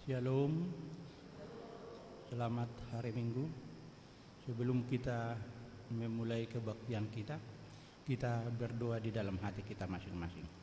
Shalom, selamat hari Minggu. Sebelum kita memulai kebaktian kita berdoa di dalam hati kita masing-masing.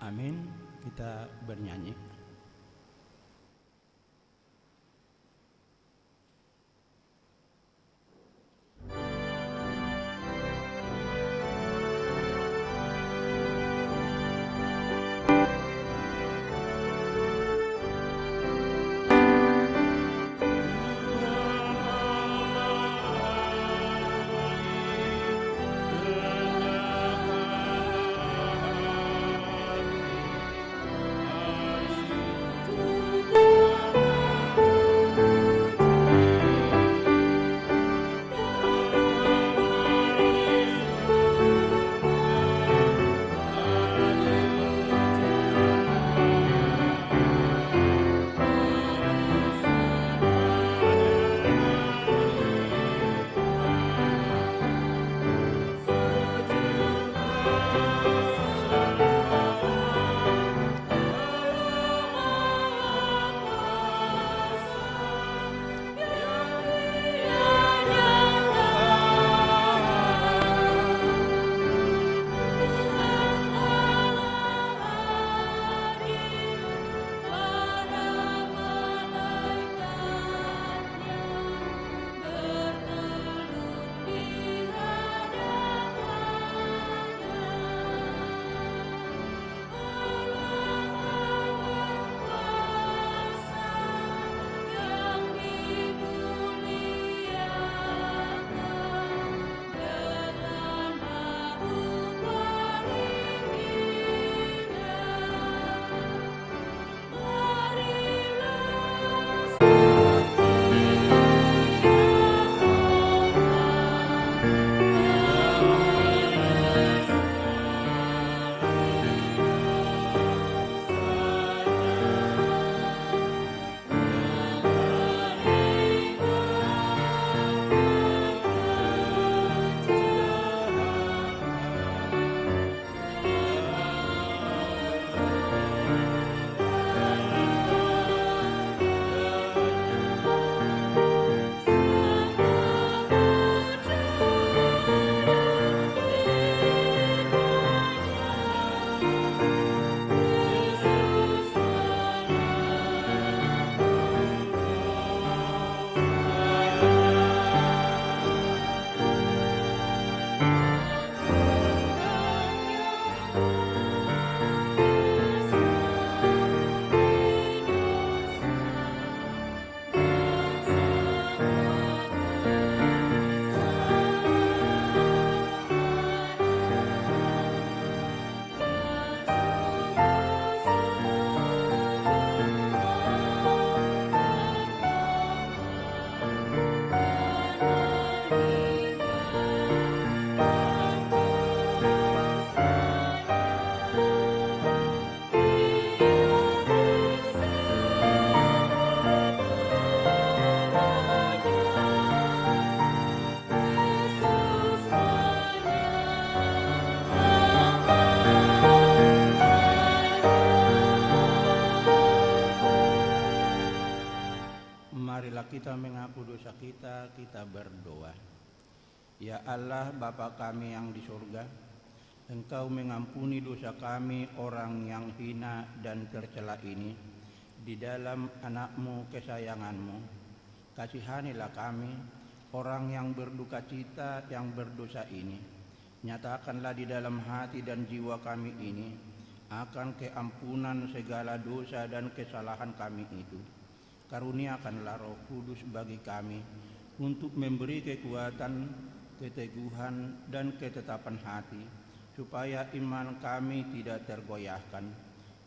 Amin. Kita bernyanyi. Marilah kita mengaku dosa kita berdoa. Ya Allah, Bapa kami yang di surga, Engkau mengampuni dosa kami orang yang hina dan tercela ini di dalam anak-Mu kesayangan-Mu. Kasihanilah kami, orang yang berduka cita yang berdosa ini, Nyatakanlah di dalam hati dan jiwa kami ini akan keampunan segala dosa dan kesalahan kami itu. Karuniakanlah Roh Kudus bagi kami untuk memberi kekuatan, keteguhan, dan ketetapan hati, supaya iman kami tidak tergoyahkan.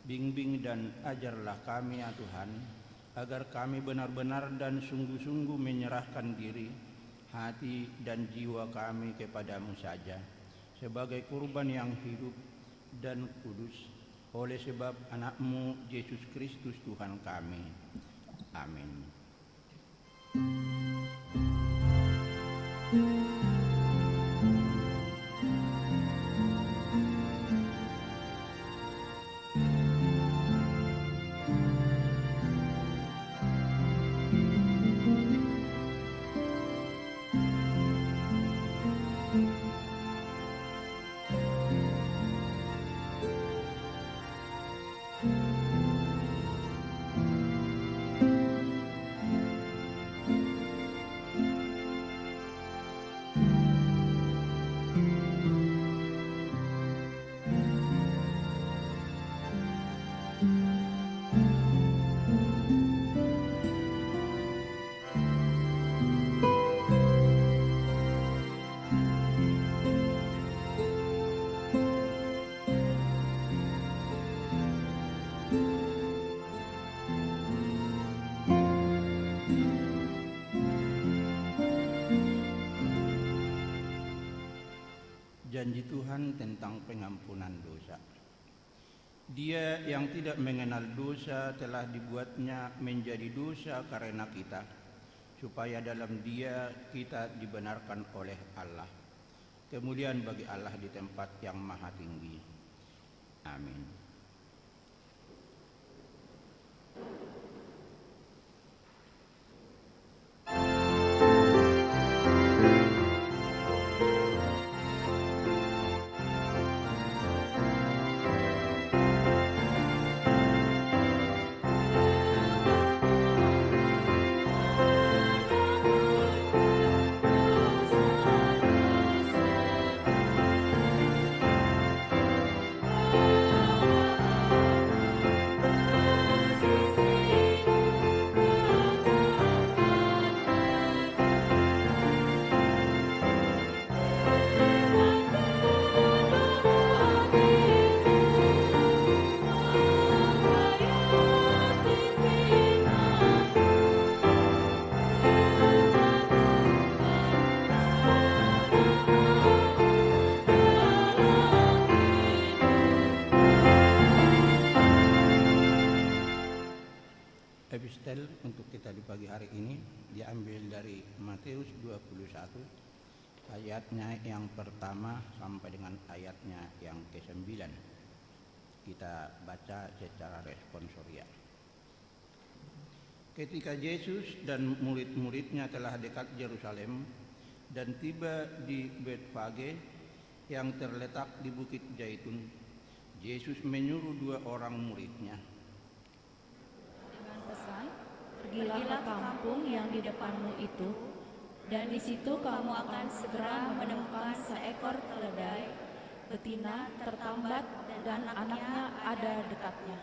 Bimbing dan ajarlah kami ya Tuhan, agar kami benar-benar dan sungguh-sungguh menyerahkan diri, hati dan jiwa kami kepadamu saja, sebagai kurban yang hidup dan kudus, oleh sebab Anak-Mu Yesus Kristus Tuhan kami. Amin. Janji Tuhan tentang pengampunan dosa. Dia yang tidak mengenal dosa telah dibuatnya menjadi dosa karena kita, supaya dalam Dia kita dibenarkan oleh Allah. Kemuliaan bagi Allah di tempat yang maha tinggi. Amin. Epistel untuk kita di pagi hari ini diambil dari Matius 21 ayatnya yang pertama sampai dengan ayatnya yang ke-9. Kita baca secara responsoria. Ketika Yesus dan murid-muridnya telah dekat Yerusalem dan tiba di Betfage yang terletak di Bukit Zaitun, Yesus menyuruh 2 orang muridnya, pesan, pergilah ke kampung yang di depanmu itu, dan di situ kamu akan segera menemukan seekor keledai betina tertambat dan anaknya ada dekatnya.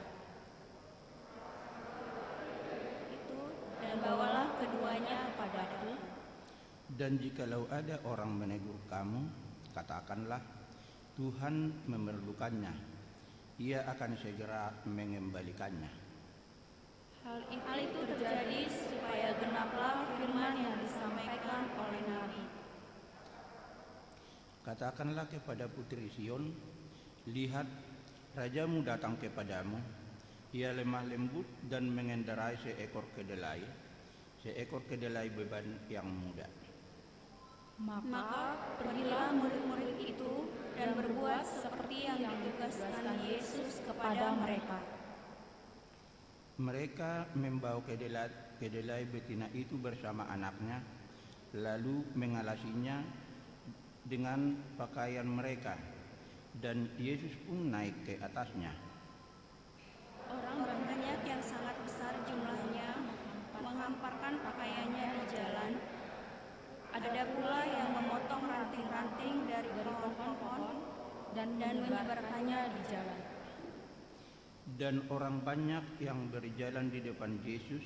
Itu, dan bawalah keduanya kepadaku. Dan jikalau ada orang menegur kamu, katakanlah, Tuhan memerlukannya, Ia akan segera mengembalikannya. Hal itu terjadi supaya genaplah firman yang disampaikan oleh Nabi. Katakanlah kepada putri Sion, lihat, rajamu datang kepadamu, ia lemah lembut dan mengendarai seekor kedelai beban yang muda. Maka pergilah murid-murid itu dan berbuat seperti yang ditugaskan Yesus kepada mereka. Mereka membawa kedelai betina itu bersama anaknya, lalu mengalasinya dengan pakaian mereka, dan Yesus pun naik ke atasnya. Orang banyak yang sangat besar jumlahnya menghamparkan pakaiannya di jalan. Ada pula yang memotong ranting-ranting dari pohon-pohon dan menyebarkannya di jalan. Dan orang banyak yang berjalan di depan Yesus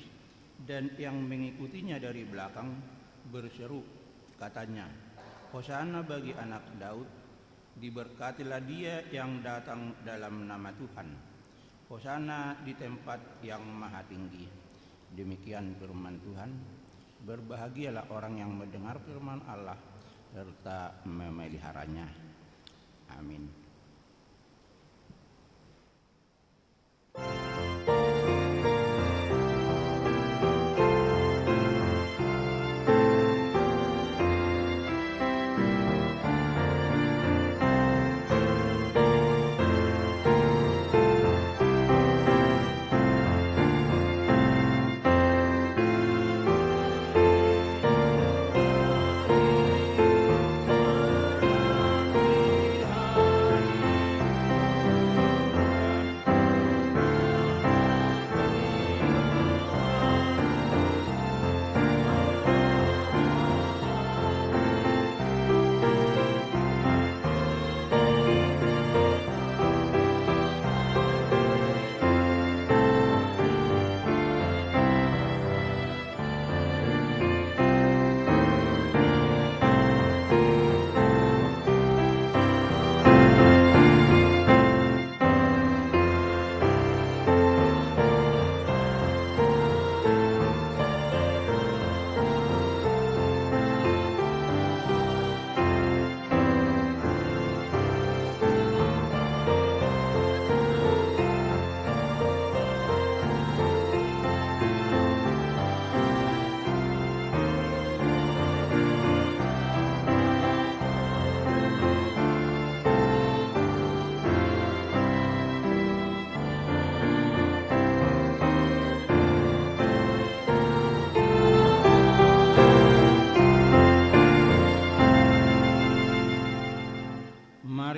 dan yang mengikutinya dari belakang berseru, katanya, Hosana bagi anak Daud, diberkatilah dia yang datang dalam nama Tuhan. Hosana di tempat yang maha tinggi. Demikian firman Tuhan. Berbahagialah orang yang mendengar firman Allah serta memeliharanya. Amin.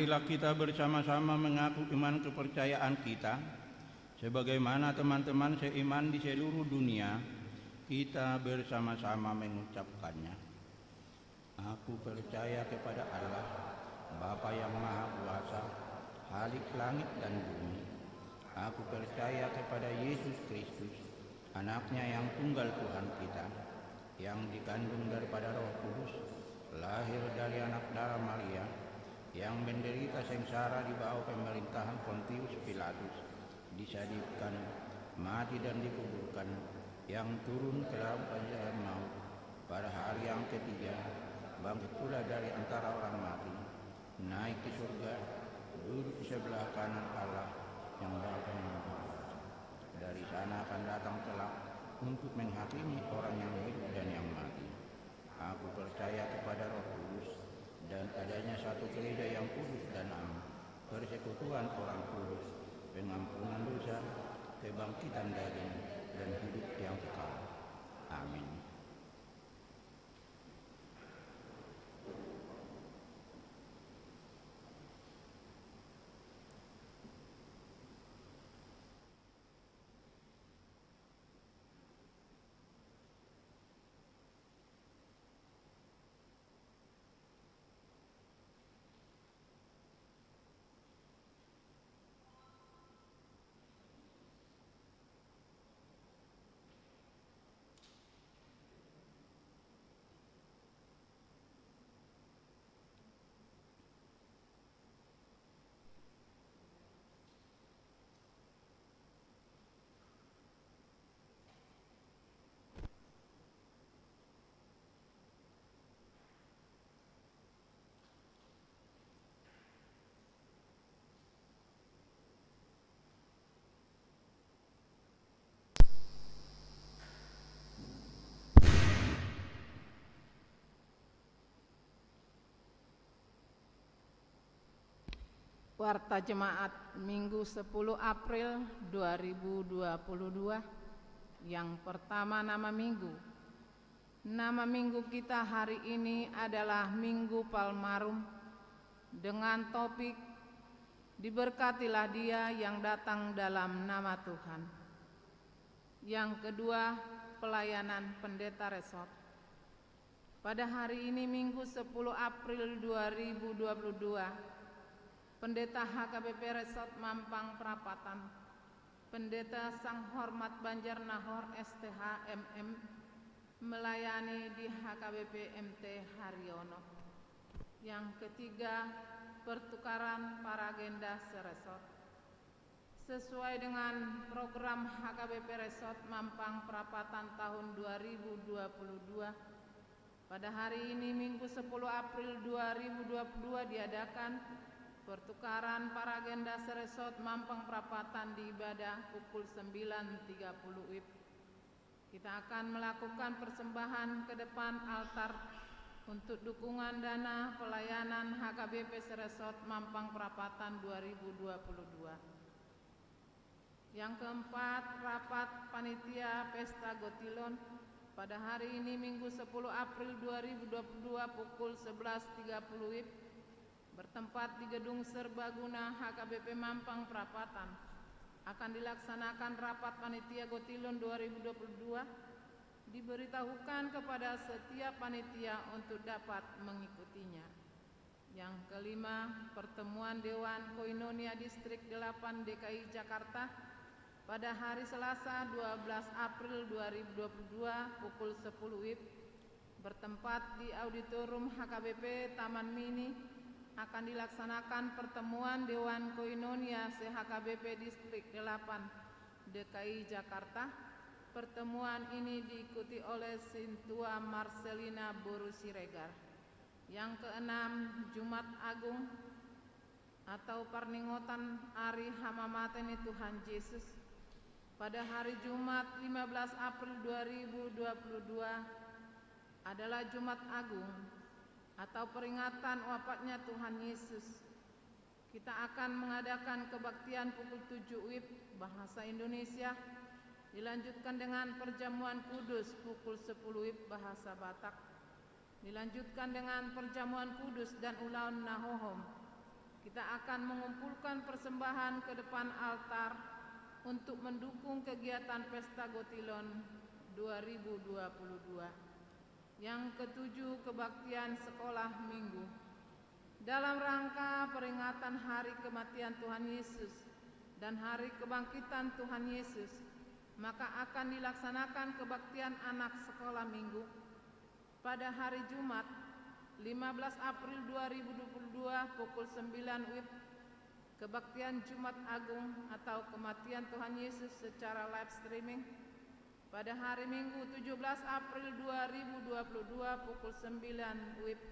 Marilah kita bersama-sama mengaku iman kepercayaan kita, sebagaimana teman-teman seiman di seluruh dunia, kita bersama-sama mengucapkannya. Aku percaya kepada Allah, Bapa yang Maha Kuasa, Khalik langit dan bumi. Aku percaya kepada Yesus Kristus, Anaknya yang tunggal Tuhan kita, yang dikandung daripada Roh Kudus, lahir dari anak darah Maria, yang menderita sengsara di bawah pemerintahan Pontius Pilatus, disalibkan, mati dan dikuburkan, yang turun ke dalam penjara maut, pada hari yang ketiga, bangkit pula dari antara orang mati, naik ke surga, duduk di sebelah kanan Allah yang Bapa yang Maha Kuasa. Dari sana akan datang kelak untuk menghakimi orang yang hidup dan yang mati. Aku percaya kepada Roh Kudus dan adanya satu gereja yang kudus dan am, persekutuan orang kudus, pengampunan dosa, kebangkitan daging, dan hidup yang kekal. Amin. Warta Jemaat Minggu 10 April 2022. Yang pertama, nama minggu. Nama minggu kita hari ini adalah Minggu Palmarum dengan topik Diberkatilah dia yang datang dalam nama Tuhan. Yang kedua, pelayanan pendeta resort. Pada hari ini Minggu 10 April 2022, Pendeta HKBP Resort Mampang Perapatan, Pendeta Sang Hormat Banjar Nahor STH MM melayani di HKBP MT Haryono. Yang ketiga, pertukaran para agenda seresort. Sesuai dengan program HKBP Resort Mampang Perapatan tahun 2022, pada hari ini Minggu 10 April 2022 diadakan pertukaran para agenda seresort Mampang Perapatan di ibadah pukul 9.30 WIB. Kita akan melakukan persembahan ke depan altar untuk dukungan dana pelayanan HKBP Seresort Mampang Perapatan 2022. Yang keempat, rapat panitia Pesta Gotilon pada hari ini Minggu 10 April 2022 pukul 11.30 WIB bertempat di Gedung Serbaguna HKBP Mampang Perapatan. Akan dilaksanakan rapat panitia Gotilon 2022. Diberitahukan kepada setiap panitia untuk dapat mengikutinya. Yang kelima, pertemuan Dewan Koinonia Distrik 8 DKI Jakarta pada hari Selasa 12 April 2022 pukul 10 WIB bertempat di Auditorium HKBP Taman Mini. Akan dilaksanakan pertemuan Dewan Koinonia CHKBP Distrik 8 DKI Jakarta. Pertemuan ini diikuti oleh Sintua Marcelina Boru Siregar. Yang keenam, Jumat Agung atau Parningotan Ari Hamamateni Tuhan Yesus pada hari Jumat 15 April 2022 adalah Jumat Agung atau peringatan wafatnya Tuhan Yesus. Kita akan mengadakan kebaktian pukul 7 WIB bahasa Indonesia, dilanjutkan dengan perjamuan kudus pukul 10 WIB bahasa Batak, dilanjutkan dengan perjamuan kudus dan ulaun nahohom. Kita akan mengumpulkan persembahan ke depan altar untuk mendukung kegiatan Pesta Gotilon 2022. Yang ketujuh, kebaktian sekolah minggu. Dalam rangka peringatan hari kematian Tuhan Yesus dan hari kebangkitan Tuhan Yesus, maka akan dilaksanakan kebaktian anak sekolah minggu pada hari Jumat 15 April 2022 pukul 9 WIB. Kebaktian Jumat Agung atau kematian Tuhan Yesus secara live streaming pada hari Minggu 17 April 2022 pukul 9 WIB.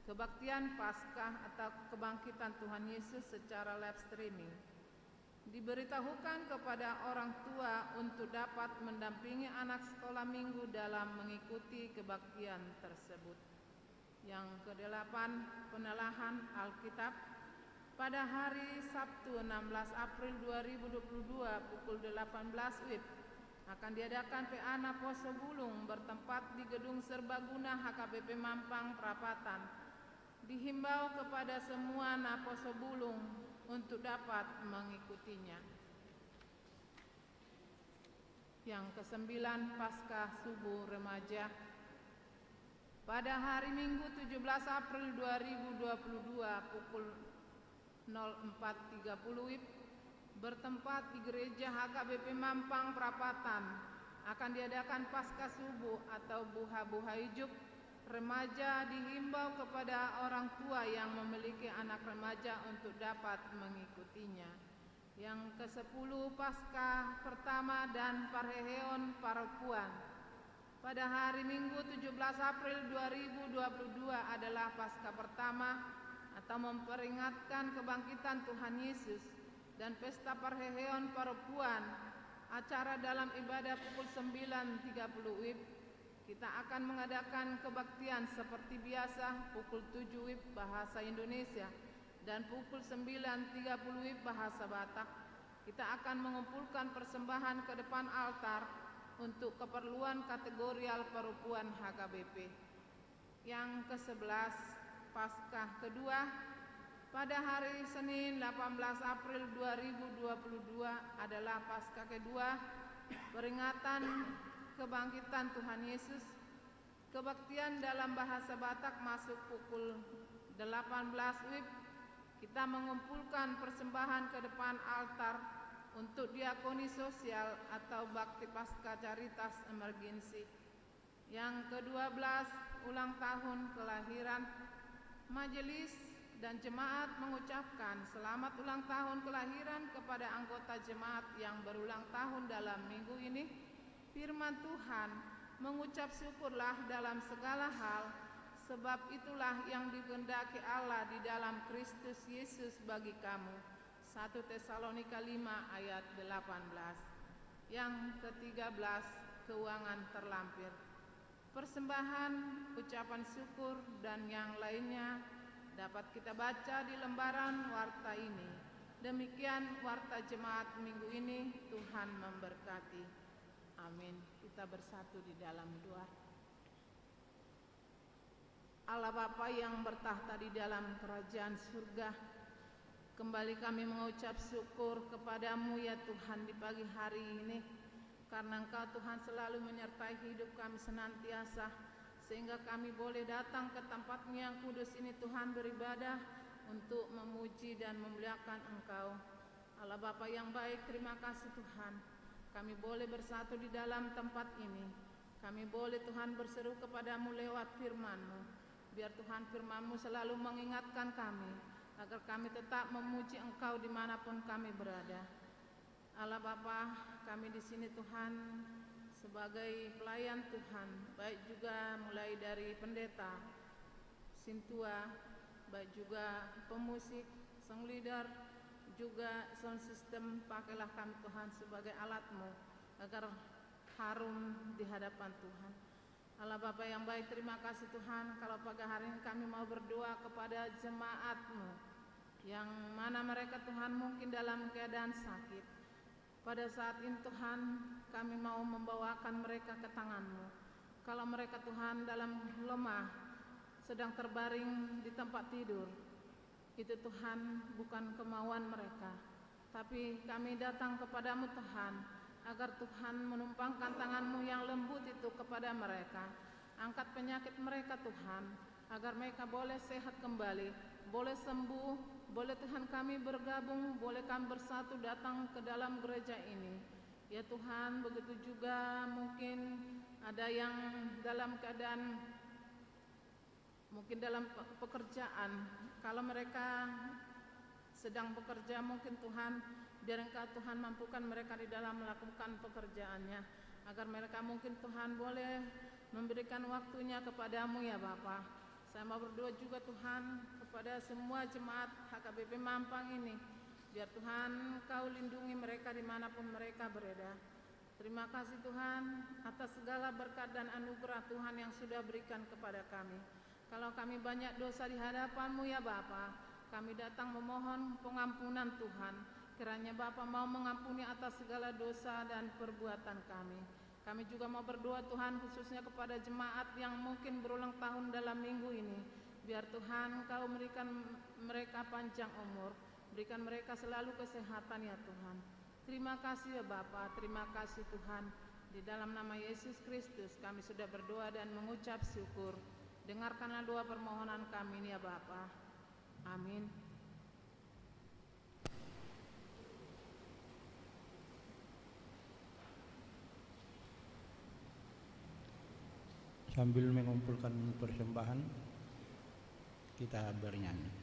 Kebaktian Paskah atau kebangkitan Tuhan Yesus secara live streaming. Diberitahukan kepada orang tua untuk dapat mendampingi anak sekolah minggu dalam mengikuti kebaktian tersebut. Yang kedelapan, penelahan Alkitab pada hari Sabtu 16 April 2022 pukul 18 WIB akan diadakan PA Naposo Bulung bertempat di Gedung Serbaguna HKBP Mampang Perapatan. Dihimbau kepada semua Naposo Bulung untuk dapat mengikutinya. Yang kesembilan, Paskah Subuh Remaja pada hari Minggu 17 April 2022 pukul 04.30 WIB bertempat di Gereja HKBP Mampang Perapatan. Akan diadakan Paskah Subuh atau Buha-Buha Hijuk remaja. Dihimbau kepada orang tua yang memiliki anak remaja untuk dapat mengikutinya. Yang ke-10, Paskah pertama dan Parheheon Paropuan pada hari Minggu 17 April 2022 adalah Paskah pertama atau memperingatkan kebangkitan Tuhan Yesus dan Pesta Parheheon Paropuan. Acara dalam ibadah pukul 9.30 WIB. Kita akan mengadakan kebaktian seperti biasa pukul 7 WIB bahasa Indonesia dan pukul 9.30 WIB bahasa Batak. Kita akan mengumpulkan persembahan ke depan altar untuk keperluan kategorial Paropuan HKBP. Yang ke-11, Paskah kedua pada hari Senin 18 April 2022 adalah Paskah kedua peringatan kebangkitan Tuhan Yesus. Kebaktian dalam bahasa Batak masuk pukul 18 WIB. Kita mengumpulkan persembahan ke depan altar untuk diakoni sosial atau bakti pasca caritas emergensi. Yang ke-12, ulang tahun kelahiran. Majelis dan jemaat mengucapkan selamat ulang tahun kelahiran kepada anggota jemaat yang berulang tahun dalam minggu ini. Firman Tuhan, mengucap syukurlah dalam segala hal, sebab itulah yang dikehendaki Allah di dalam Kristus Yesus bagi kamu. 1 Tesalonika 5 ayat 18. Yang ke-13, keuangan terlampir. Persembahan, ucapan syukur, dan yang lainnya dapat kita baca di lembaran warta ini. Demikian warta jemaat minggu ini. Tuhan memberkati. Amin. Kita bersatu di dalam doa. Allah Bapa yang bertahta di dalam kerajaan surga, kembali kami mengucap syukur kepadamu ya Tuhan di pagi hari ini, karena Engkau Tuhan selalu menyertai hidup kami senantiasa, sehingga kami boleh datang ke tempat-Mu yang kudus ini Tuhan beribadah untuk memuji dan memuliakan Engkau. Allah Bapa yang baik, terima kasih Tuhan. Kami boleh bersatu di dalam tempat ini. Kami boleh Tuhan berseru kepadamu lewat firman-Mu. Biar Tuhan firman-Mu selalu mengingatkan kami, agar kami tetap memuji Engkau dimanapun kami berada. Allah Bapa, kami di sini Tuhan sebagai pelayan Tuhan, baik juga mulai dari pendeta, sintua, baik juga pemusik, sang leader, juga sound system, pakailah kami Tuhan sebagai alat-Mu agar harum di hadapan Tuhan. Allah Bapa yang baik, terima kasih Tuhan kalau pagi hari ini kami mau berdoa kepada jemaat-Mu yang mana mereka Tuhan mungkin dalam keadaan sakit. Pada saat ini Tuhan, kami mau membawakan mereka ke tangan-Mu. Kalau mereka Tuhan dalam lemah, sedang terbaring di tempat tidur, itu Tuhan bukan kemauan mereka, tapi kami datang kepadamu Tuhan, agar Tuhan menumpangkan tangan-Mu yang lembut itu kepada mereka. Angkat penyakit mereka Tuhan, agar mereka boleh sehat kembali, boleh sembuh. Boleh Tuhan kami bergabung, boleh kami bersatu datang ke dalam gereja ini. Ya Tuhan, begitu juga mungkin ada yang dalam keadaan, mungkin dalam pekerjaan. Kalau mereka sedang bekerja, mungkin Tuhan, biar Engkau Tuhan mampukan mereka di dalam melakukan pekerjaannya, agar mereka mungkin Tuhan boleh memberikan waktunya kepadamu ya Bapa. Saya mau berdoa juga Tuhan kepada semua jemaat HKBP Mampang ini, biar Tuhan Kau lindungi mereka dimanapun mereka berada. Terima kasih Tuhan atas segala berkat dan anugerah Tuhan yang sudah berikan kepada kami. Kalau kami banyak dosa di hadapan-Mu ya Bapa, kami datang memohon pengampunan Tuhan. Kiranya Bapa mau mengampuni atas segala dosa dan perbuatan kami. Kami juga mau berdoa Tuhan khususnya kepada jemaat yang mungkin berulang tahun dalam minggu ini. Biar Tuhan Kau berikan mereka panjang umur, berikan mereka selalu kesehatan ya Tuhan. Terima kasih ya Bapa, terima kasih Tuhan. Di dalam nama Yesus Kristus kami sudah berdoa dan mengucap syukur. Dengarkanlah doa permohonan kami ini ya Bapa. Amin. Sambil mengumpulkan persembahan, kita bernyanyi.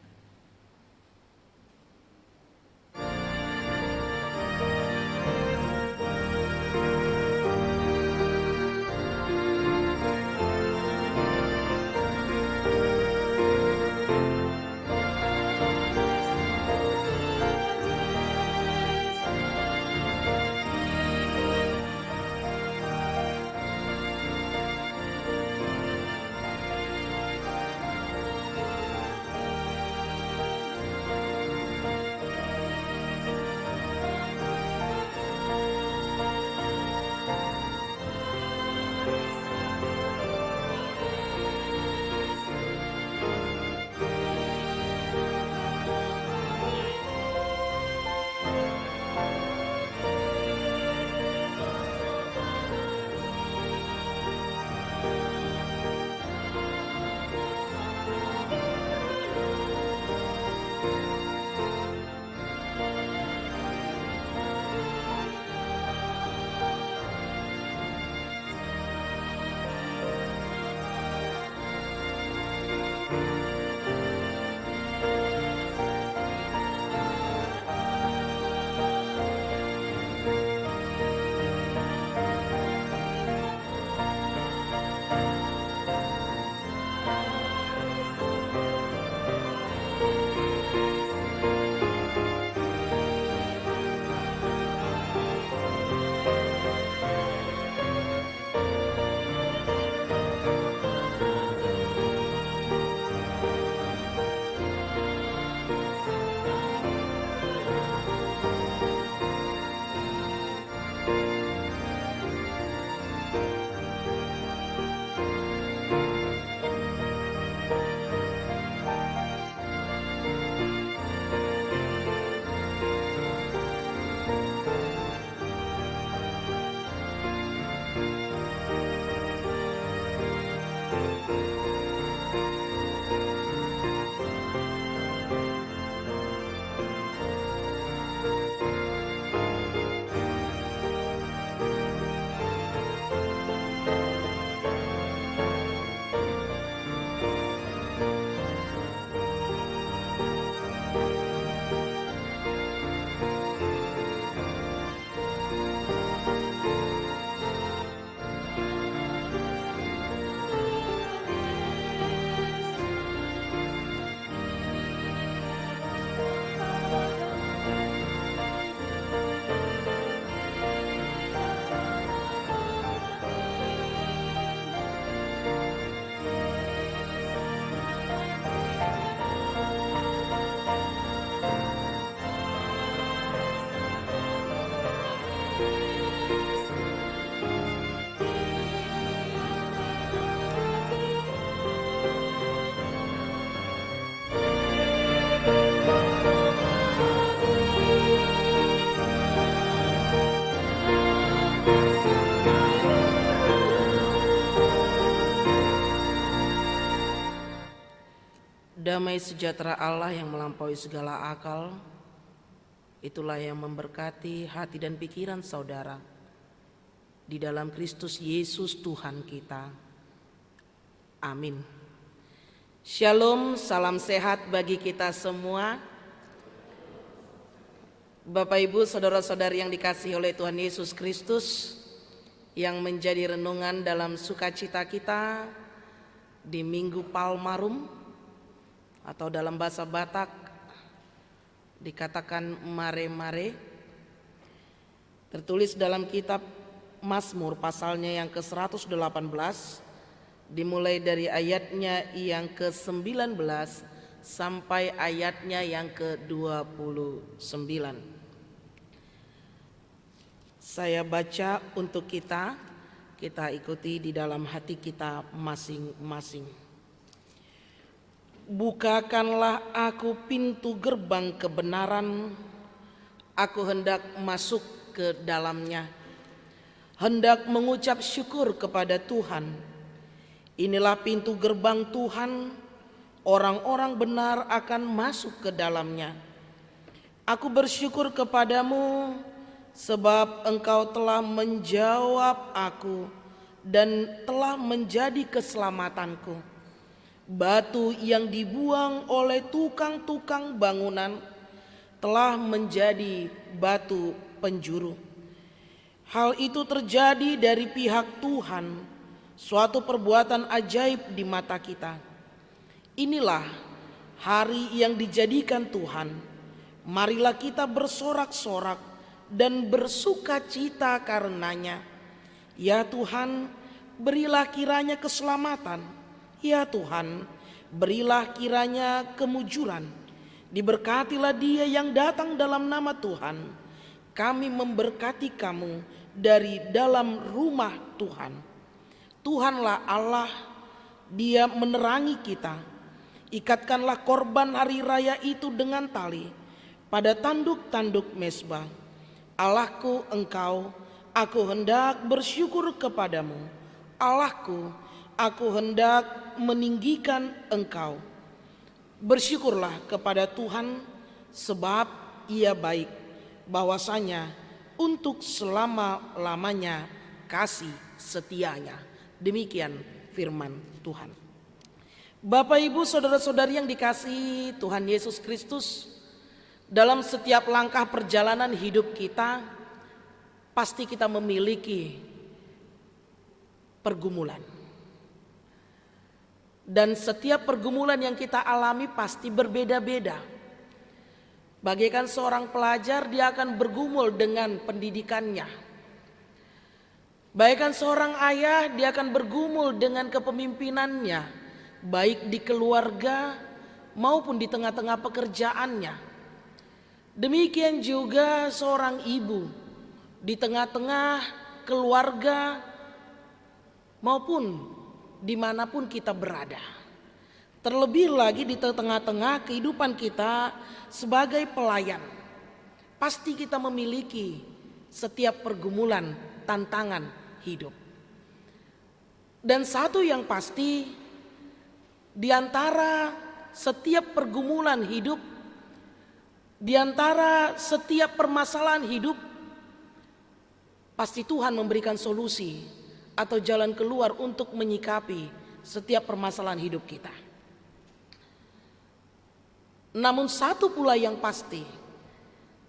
Damai sejahtera Allah yang melampaui segala akal, itulah yang memberkati hati dan pikiran saudara di dalam Kristus Yesus Tuhan kita. Amin. Shalom, salam sehat bagi kita semua. Bapak Ibu, saudara-saudari yang dikasihi oleh Tuhan Yesus Kristus, yang menjadi renungan dalam sukacita kita di Minggu Palmarum, atau dalam bahasa Batak dikatakan mare-mare, tertulis dalam kitab Mazmur pasalnya yang ke-118, dimulai dari ayatnya yang ke-19 sampai ayatnya yang ke-29. Saya baca untuk kita ikuti di dalam hati kita masing-masing. Bukakanlah aku pintu gerbang kebenaran, aku hendak masuk ke dalamnya, hendak mengucap syukur kepada Tuhan. Inilah pintu gerbang Tuhan, orang-orang benar akan masuk ke dalamnya. Aku bersyukur kepadamu, sebab Engkau telah menjawab aku dan telah menjadi keselamatanku. Batu yang dibuang oleh tukang-tukang bangunan telah menjadi batu penjuru. Hal itu terjadi dari pihak Tuhan, suatu perbuatan ajaib di mata kita. Inilah hari yang dijadikan Tuhan. Marilah kita bersorak-sorak dan bersukacita karenanya. Ya Tuhan, berilah kiranya keselamatan. Ya Tuhan, berilah kiranya kemujuran. Diberkatilah dia yang datang dalam nama Tuhan. Kami memberkati kamu dari dalam rumah Tuhan. Tuhanlah Allah, Dia menerangi kita. Ikatkanlah korban hari raya itu dengan tali pada tanduk-tanduk mezbah. Allahku Engkau, aku hendak bersyukur kepadamu. Allahku, aku hendak meninggikan Engkau. Bersyukurlah kepada Tuhan, sebab Ia baik, bahwasanya untuk selama-lamanya kasih setianya. Demikian firman Tuhan. Bapak Ibu, saudara-saudari yang dikasihi Tuhan Yesus Kristus, dalam setiap langkah perjalanan hidup kita pasti kita memiliki pergumulan. Dan setiap pergumulan yang kita alami pasti berbeda-beda. Bagaikan seorang pelajar, dia akan bergumul dengan pendidikannya. Bagaikan seorang ayah, dia akan bergumul dengan kepemimpinannya, baik di keluarga maupun di tengah-tengah pekerjaannya. Demikian juga seorang ibu di tengah-tengah keluarga maupun dimanapun kita berada. Terlebih lagi di tengah-tengah kehidupan kita sebagai pelayan, pasti kita memiliki setiap pergumulan, tantangan hidup. Dan satu yang pasti, di antara setiap pergumulan hidup, di antara setiap permasalahan hidup, pasti Tuhan memberikan solusi atau jalan keluar untuk menyikapi setiap permasalahan hidup kita. Namun satu pula yang pasti,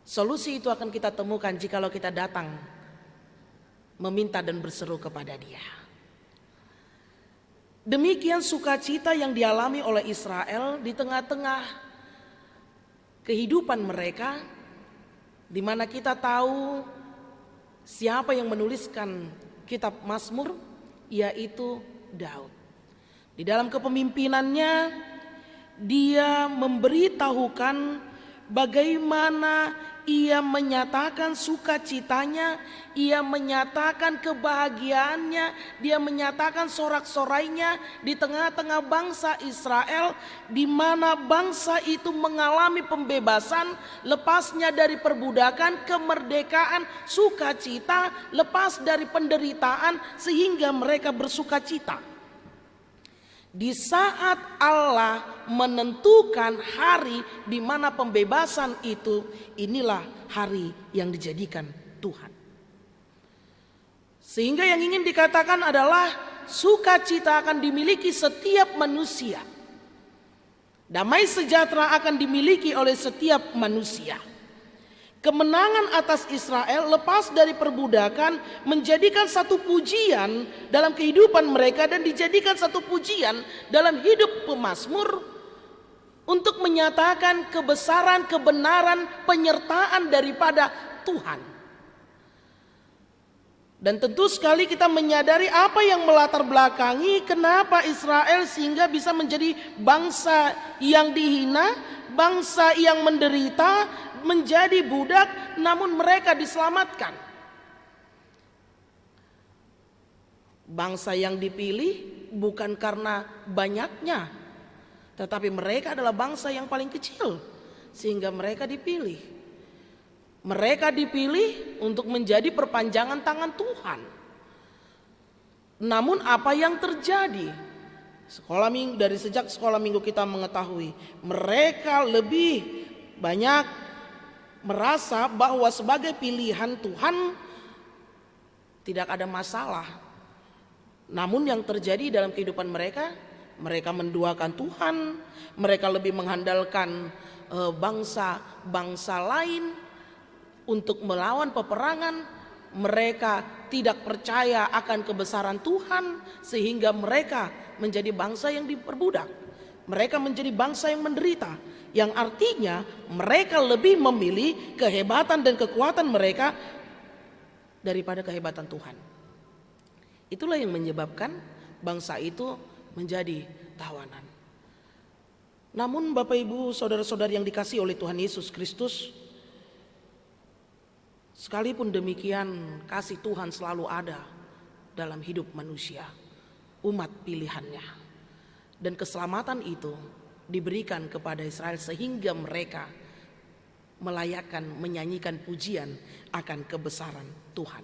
solusi itu akan kita temukan jikalau kita datang meminta dan berseru kepada Dia. Demikian sukacita yang dialami oleh Israel di tengah-tengah kehidupan mereka, di mana kita tahu siapa yang menuliskan kitab Mazmur, yaitu Daud. Di dalam kepemimpinannya, dia memberitahukan bagaimana ia menyatakan sukacitanya, ia menyatakan kebahagiaannya, dia menyatakan sorak-sorainya di tengah-tengah bangsa Israel, di mana bangsa itu mengalami pembebasan, lepasnya dari perbudakan, kemerdekaan, sukacita, lepas dari penderitaan sehingga mereka bersukacita. Di saat Allah menentukan hari di mana pembebasan itu, inilah hari yang dijadikan Tuhan. Sehingga yang ingin dikatakan adalah sukacita akan dimiliki setiap manusia. Damai sejahtera akan dimiliki oleh setiap manusia. Kemenangan atas Israel lepas dari perbudakan menjadikan satu pujian dalam kehidupan mereka dan dijadikan satu pujian dalam hidup pemazmur untuk menyatakan kebesaran, kebenaran, penyertaan daripada Tuhan. Dan tentu sekali kita menyadari apa yang melatar belakangi kenapa Israel sehingga bisa menjadi bangsa yang dihina, bangsa yang menderita, menjadi budak, namun mereka diselamatkan. Bangsa yang dipilih bukan karena banyaknya, tetapi mereka adalah bangsa yang paling kecil sehingga mereka dipilih. Mereka dipilih untuk menjadi perpanjangan tangan Tuhan. Namun apa yang terjadi? Dari sejak sekolah minggu kita mengetahui mereka lebih banyak merasa bahwa sebagai pilihan Tuhan tidak ada masalah. Namun yang terjadi dalam kehidupan mereka, mereka menduakan Tuhan, mereka lebih mengandalkan bangsa-bangsa lain untuk melawan peperangan. Mereka tidak percaya akan kebesaran Tuhan sehingga mereka menjadi bangsa yang diperbudak. Mereka menjadi bangsa yang menderita, yang artinya mereka lebih memilih kehebatan dan kekuatan mereka daripada kehebatan Tuhan. Itulah yang menyebabkan bangsa itu menjadi tawanan. Namun Bapak Ibu saudara-saudari yang dikasihi oleh Tuhan Yesus Kristus, sekalipun demikian kasih Tuhan selalu ada dalam hidup manusia, umat pilihannya. Dan keselamatan itu diberikan kepada Israel sehingga mereka melayakkan, menyanyikan pujian akan kebesaran Tuhan.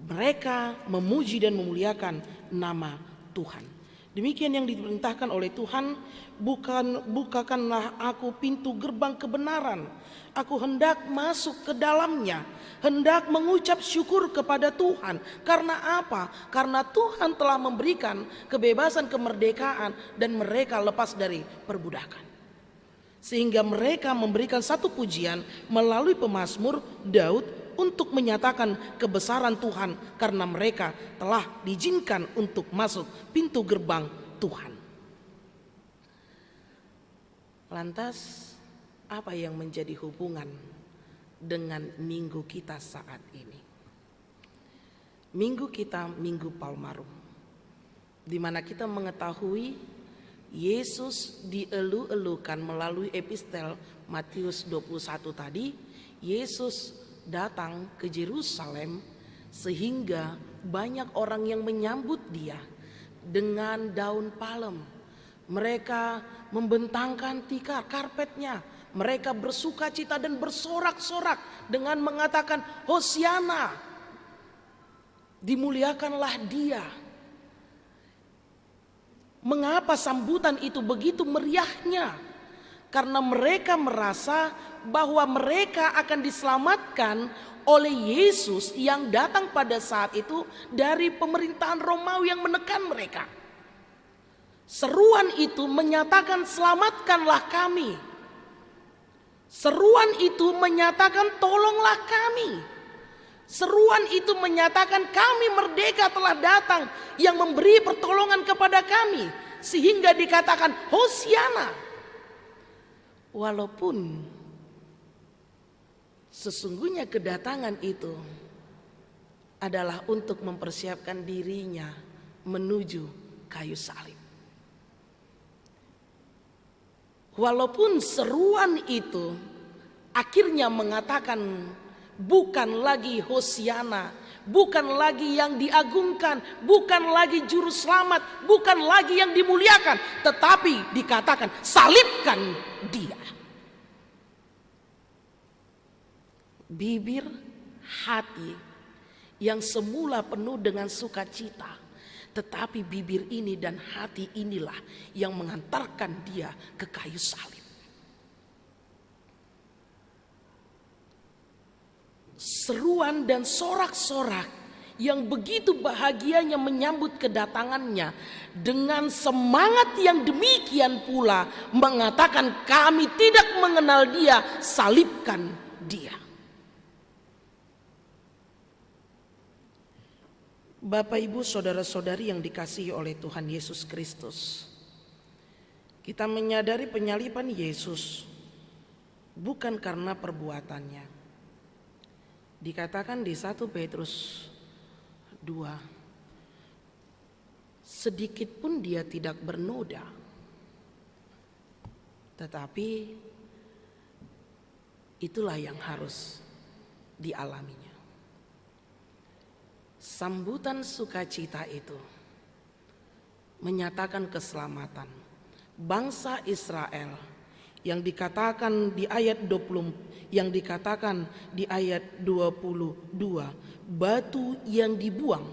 Mereka memuji dan memuliakan nama Tuhan. Demikian yang diperintahkan oleh Tuhan, bukakanlah aku pintu gerbang kebenaran. Aku hendak masuk ke dalamnya, hendak mengucap syukur kepada Tuhan. Karena apa? Karena Tuhan telah memberikan kebebasan, kemerdekaan, dan mereka lepas dari perbudakan. Sehingga mereka memberikan satu pujian melalui pemazmur Daud untuk menyatakan kebesaran Tuhan, karena mereka telah diizinkan untuk masuk pintu gerbang Tuhan. Lantas apa yang menjadi hubungan dengan minggu kita saat ini? Minggu kita Minggu Palmarum, di mana kita mengetahui Yesus dielu-elukan melalui epistel Matius 21 tadi. Yesus datang ke Yerusalem sehingga banyak orang yang menyambut dia dengan daun palem. Mereka membentangkan tikar karpetnya, mereka bersukacita dan bersorak-sorak dengan mengatakan Hosiana, dimuliakanlah dia. Mengapa sambutan itu begitu meriahnya? Karena mereka merasa bahwa mereka akan diselamatkan oleh Yesus yang datang pada saat itu dari pemerintahan Romawi yang menekan mereka. Seruan itu menyatakan selamatkanlah kami. Seruan itu menyatakan tolonglah kami. Seruan itu menyatakan kami merdeka telah datang yang memberi pertolongan kepada kami. Sehingga dikatakan Hosiana. Walaupun sesungguhnya kedatangan itu adalah untuk mempersiapkan dirinya menuju kayu salib. Walaupun seruan itu akhirnya mengatakan bukan lagi Hosiana, bukan lagi yang diagungkan, bukan lagi juru selamat, bukan lagi yang dimuliakan, tetapi dikatakan salibkan dia. Bibir, hati yang semula penuh dengan sukacita, tetapi bibir ini dan hati inilah yang mengantarkan dia ke kayu salib. Seruan dan sorak-sorak yang begitu bahagianya menyambut kedatangannya dengan semangat yang demikian pula mengatakan kami tidak mengenal dia, salibkan dia. Bapak, Ibu, saudara-saudari yang dikasihi oleh Tuhan Yesus Kristus, kita menyadari penyaliban Yesus bukan karena perbuatannya. Dikatakan di 1 Petrus 2, sedikit pun dia tidak bernoda, tetapi itulah yang harus dialaminya. Sambutan sukacita itu menyatakan keselamatan bangsa Israel yang dikatakan di ayat 20, yang dikatakan di ayat 22, batu yang dibuang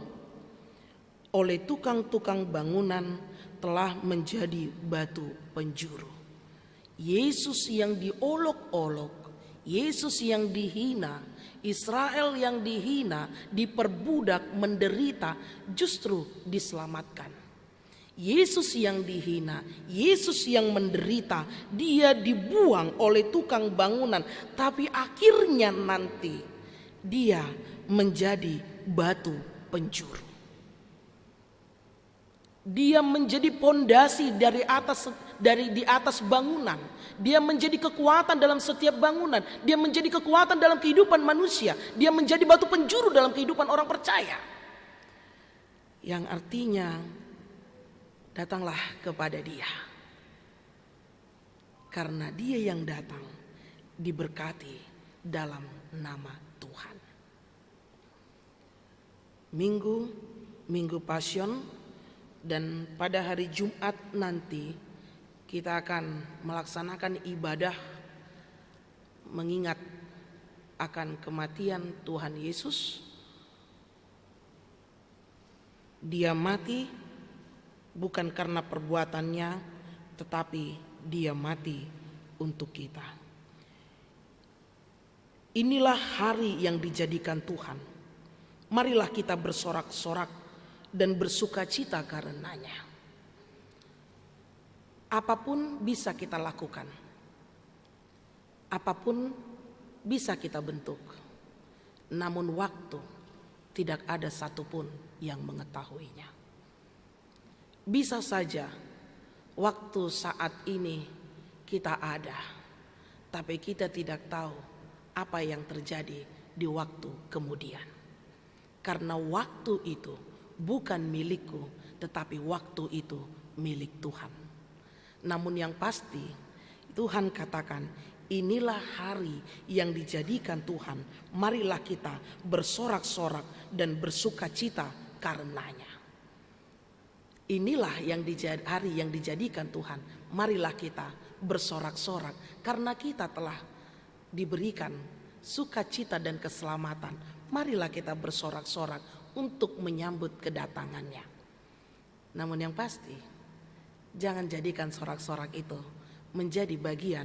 oleh tukang-tukang bangunan telah menjadi batu penjuru. Yesus yang diolok-olok, Yesus yang dihina, Israel yang dihina, diperbudak, menderita, justru diselamatkan. Yesus yang dihina, Yesus yang menderita, dia dibuang oleh tukang bangunan, tapi akhirnya nanti dia menjadi batu penjuru. Dia menjadi pondasi di atas bangunan. Dia menjadi kekuatan dalam setiap bangunan. Dia menjadi kekuatan dalam kehidupan manusia. Dia menjadi batu penjuru dalam kehidupan orang percaya. Yang artinya datanglah kepada dia. Karena dia yang datang diberkati dalam nama Tuhan. Minggu Passion, dan pada hari Jumat nanti kita akan melaksanakan ibadah mengingat akan kematian Tuhan Yesus. Dia mati bukan karena perbuatannya, tetapi dia mati untuk kita. Inilah hari yang dijadikan Tuhan. Marilah kita bersorak-sorak dan bersukacita karenanya. Apapun bisa kita lakukan, apapun bisa kita bentuk, namun waktu tidak ada satupun yang mengetahuinya. Bisa saja waktu saat ini kita ada, tapi kita tidak tahu apa yang terjadi di waktu kemudian. Karena waktu itu bukan milikku, tetapi waktu itu milik Tuhan. Namun yang pasti Tuhan katakan, inilah hari yang dijadikan Tuhan. Marilah kita bersorak-sorak dan bersukacita karenanya. Inilah hari yang dijadikan Tuhan. Marilah kita bersorak-sorak karena kita telah diberikan sukacita dan keselamatan. Marilah kita bersorak-sorak untuk menyambut kedatangannya. Namun yang pasti, jangan jadikan sorak-sorak itu menjadi bagian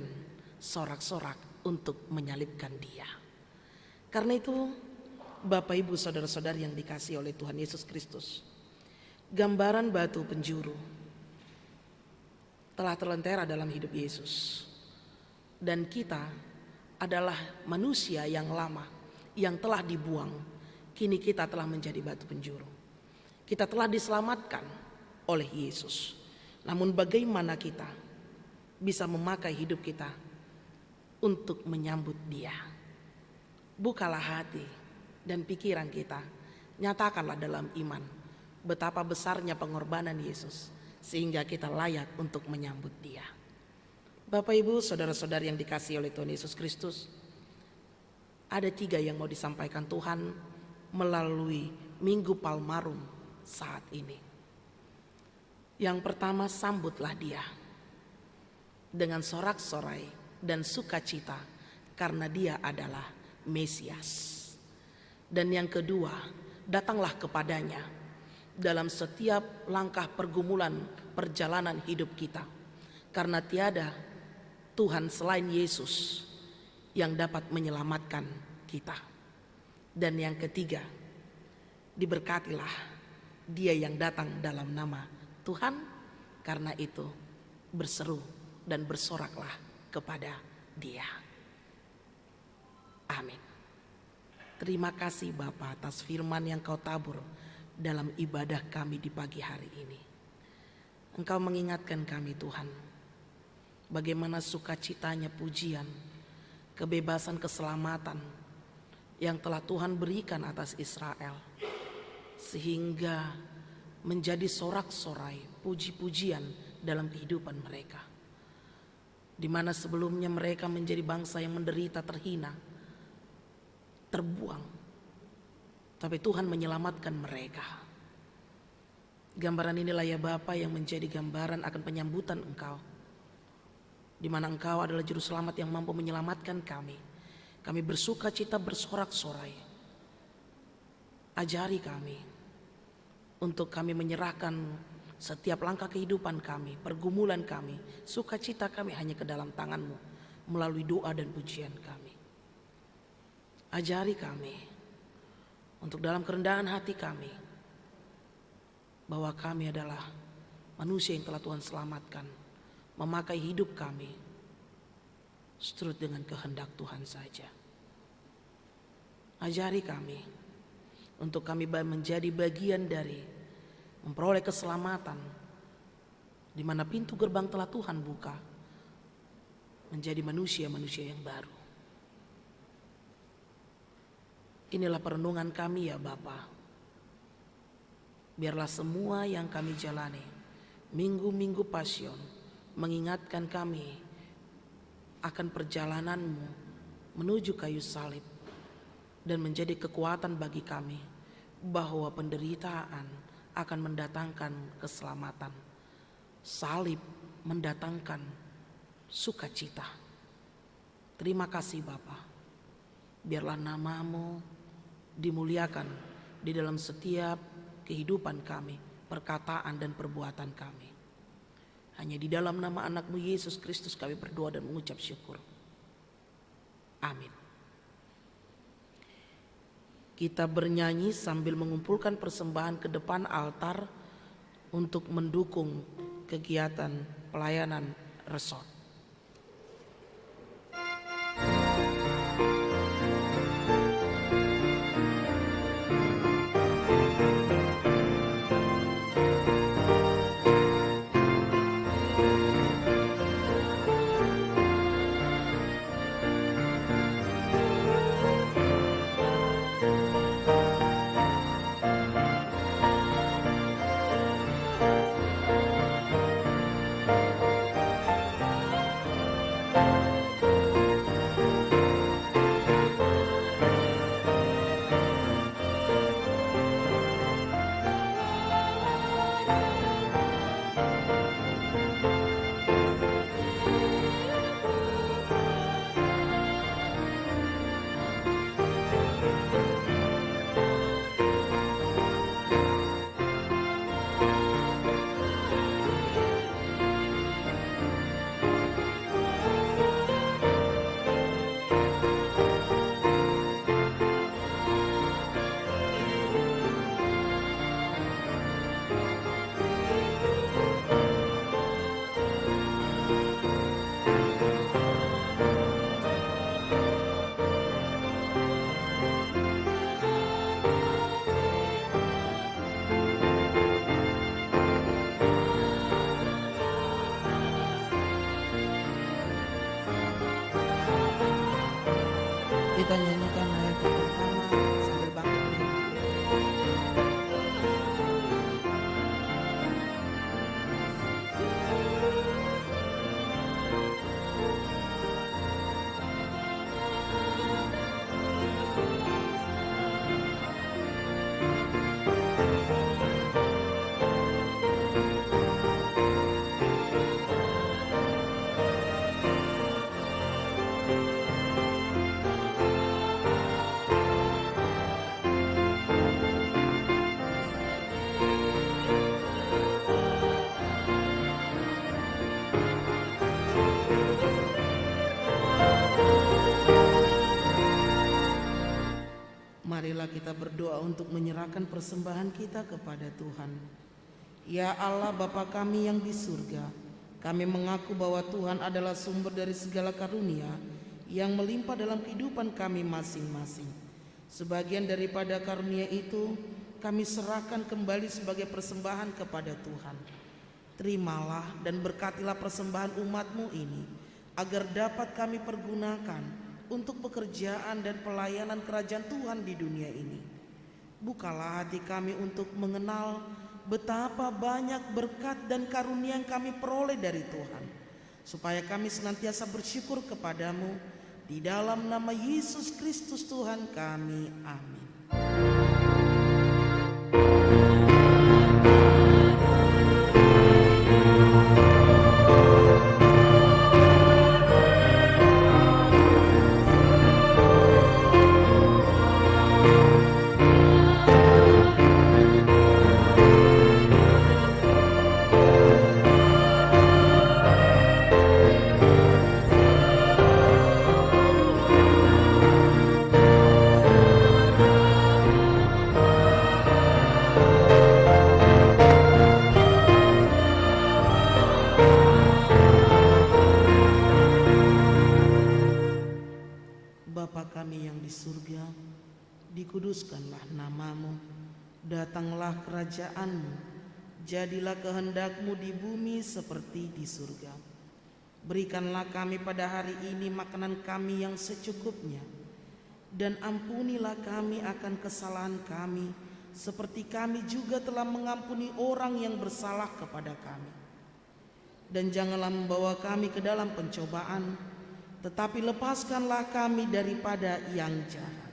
sorak-sorak untuk menyalibkan dia. Karena itu, Bapak, Ibu, saudara-saudari yang dikasihi oleh Tuhan Yesus Kristus, gambaran batu penjuru telah terlentera dalam hidup Yesus. Dan kita adalah manusia yang lama, yang telah dibuang. Kini kita telah menjadi batu penjuru. Kita telah diselamatkan oleh Yesus. Namun bagaimana kita bisa memakai hidup kita untuk menyambut dia? Bukalah hati dan pikiran kita. Nyatakanlah dalam iman betapa besarnya pengorbanan Yesus, sehingga kita layak untuk menyambut dia. Bapak, Ibu, saudara-saudari yang dikasihi oleh Tuhan Yesus Kristus, ada 3 yang mau disampaikan Tuhan melalui Minggu Palmarum saat ini. Yang pertama, sambutlah Dia dengan sorak-sorai dan sukacita karena Dia adalah Mesias. Dan yang kedua, datanglah kepadanya dalam setiap langkah pergumulan perjalanan hidup kita, karena tiada Tuhan selain Yesus yang dapat menyelamatkan kita. Dan yang ketiga, diberkatilah Dia yang datang dalam nama Tuhan, karena itu berseru dan bersoraklah kepada Dia. Amin. Terima kasih Bapa atas firman yang Kau tabur dalam ibadah kami di pagi hari ini. Engkau mengingatkan kami Tuhan, bagaimana sukacitanya pujian, kebebasan, keselamatan yang telah Tuhan berikan atas Israel, sehingga menjadi sorak-sorai puji-pujian dalam kehidupan mereka. Di mana sebelumnya mereka menjadi bangsa yang menderita, terhina, terbuang, tapi Tuhan menyelamatkan mereka. Gambaran inilah ya Bapa yang menjadi gambaran akan penyambutan Engkau, di mana Engkau adalah juru selamat yang mampu menyelamatkan kami. Kami bersuka cita, bersorak-sorai. Ajari kami untuk kami menyerahkan setiap langkah kehidupan kami, pergumulan kami, sukacita kami hanya ke dalam tangan-Mu melalui doa dan pujian kami. Ajari kami untuk dalam kerendahan hati kami bahwa kami adalah manusia yang telah Tuhan selamatkan, memakai hidup kami seturut dengan kehendak Tuhan saja. Ajari kami untuk kami menjadi bagian dari memperoleh keselamatan, di mana pintu gerbang telah Tuhan buka, menjadi manusia-manusia yang baru. Inilah perenungan kami ya Bapa. Biarlah semua yang kami jalani minggu-minggu Pasion mengingatkan kami akan perjalanan-Mu menuju kayu salib, dan menjadi kekuatan bagi kami bahwa penderitaan akan mendatangkan keselamatan. Salib mendatangkan sukacita. Terima kasih Bapa. Biarlah nama-Mu dimuliakan di dalam setiap kehidupan kami, perkataan dan perbuatan kami. Hanya di dalam nama anak-Mu Yesus Kristus kami berdoa dan mengucap syukur. Amin. Kita bernyanyi sambil mengumpulkan persembahan ke depan altar untuk mendukung kegiatan pelayanan resort. Marilah kita berdoa untuk menyerahkan persembahan kita kepada Tuhan. Ya Allah Bapa kami yang di surga, kami mengaku bahwa Tuhan adalah sumber dari segala karunia yang melimpah dalam kehidupan kami masing-masing. Sebagian daripada karunia itu kami serahkan kembali sebagai persembahan kepada Tuhan. Terimalah dan berkatilah persembahan umat-Mu ini, agar dapat kami pergunakan untuk pekerjaan dan pelayanan kerajaan Tuhan di dunia ini. Bukalah hati kami untuk mengenal betapa banyak berkat dan karunia yang kami peroleh dari Tuhan, supaya kami senantiasa bersyukur kepadamu. Di dalam nama Yesus Kristus Tuhan kami, amin. Bapa kami yang di surga, dikuduskanlah namamu, datanglah kerajaanmu, jadilah kehendak-Mu di bumi seperti di surga. Berikanlah kami pada hari ini makanan kami yang secukupnya, dan ampunilah kami akan kesalahan kami, seperti kami juga telah mengampuni orang yang bersalah kepada kami. Dan janganlah membawa kami ke dalam pencobaan, tetapi lepaskanlah kami daripada yang jahat.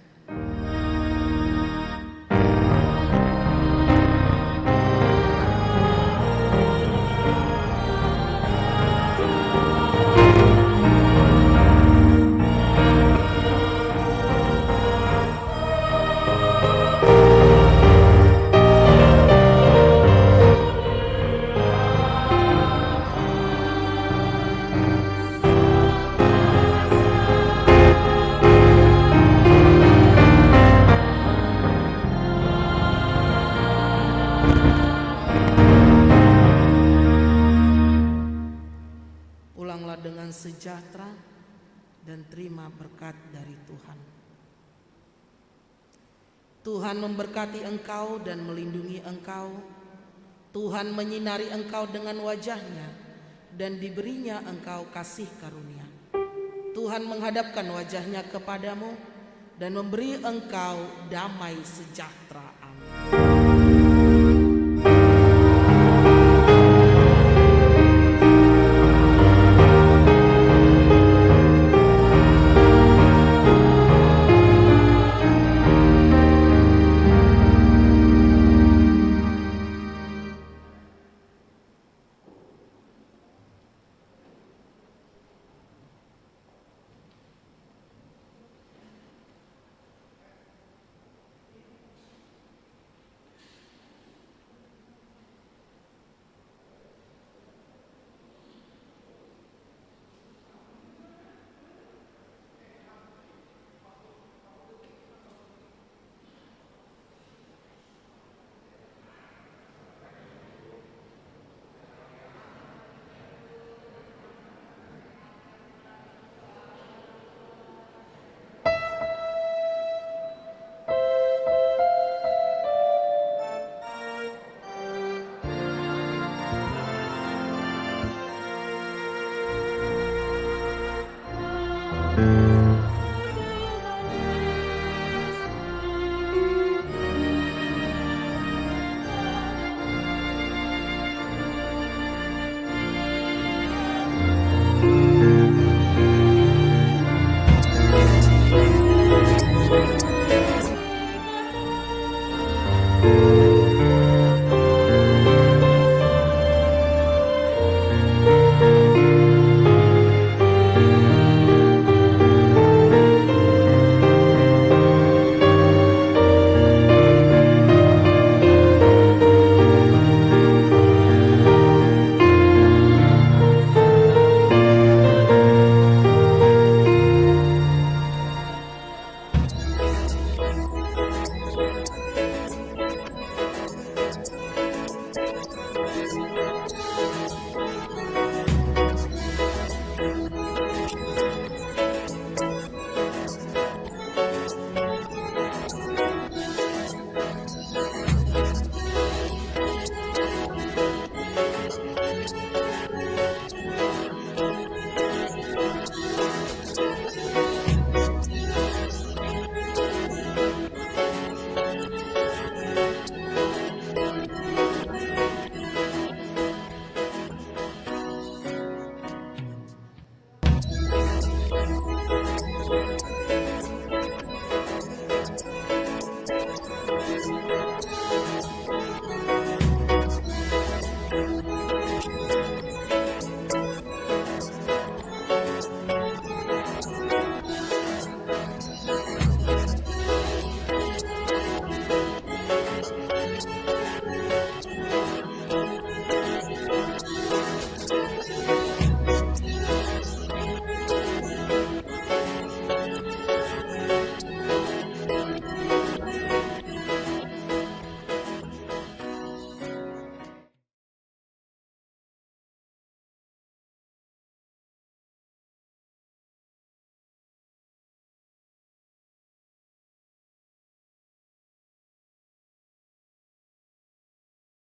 Pulanglah dengan sejahtera dan terima berkat dari Tuhan. Tuhan memberkati engkau dan melindungi engkau. Tuhan menyinari engkau dengan wajah-Nya dan diberinya engkau kasih karunia. Tuhan menghadapkan wajah-Nya kepadamu dan memberi engkau damai sejahtera.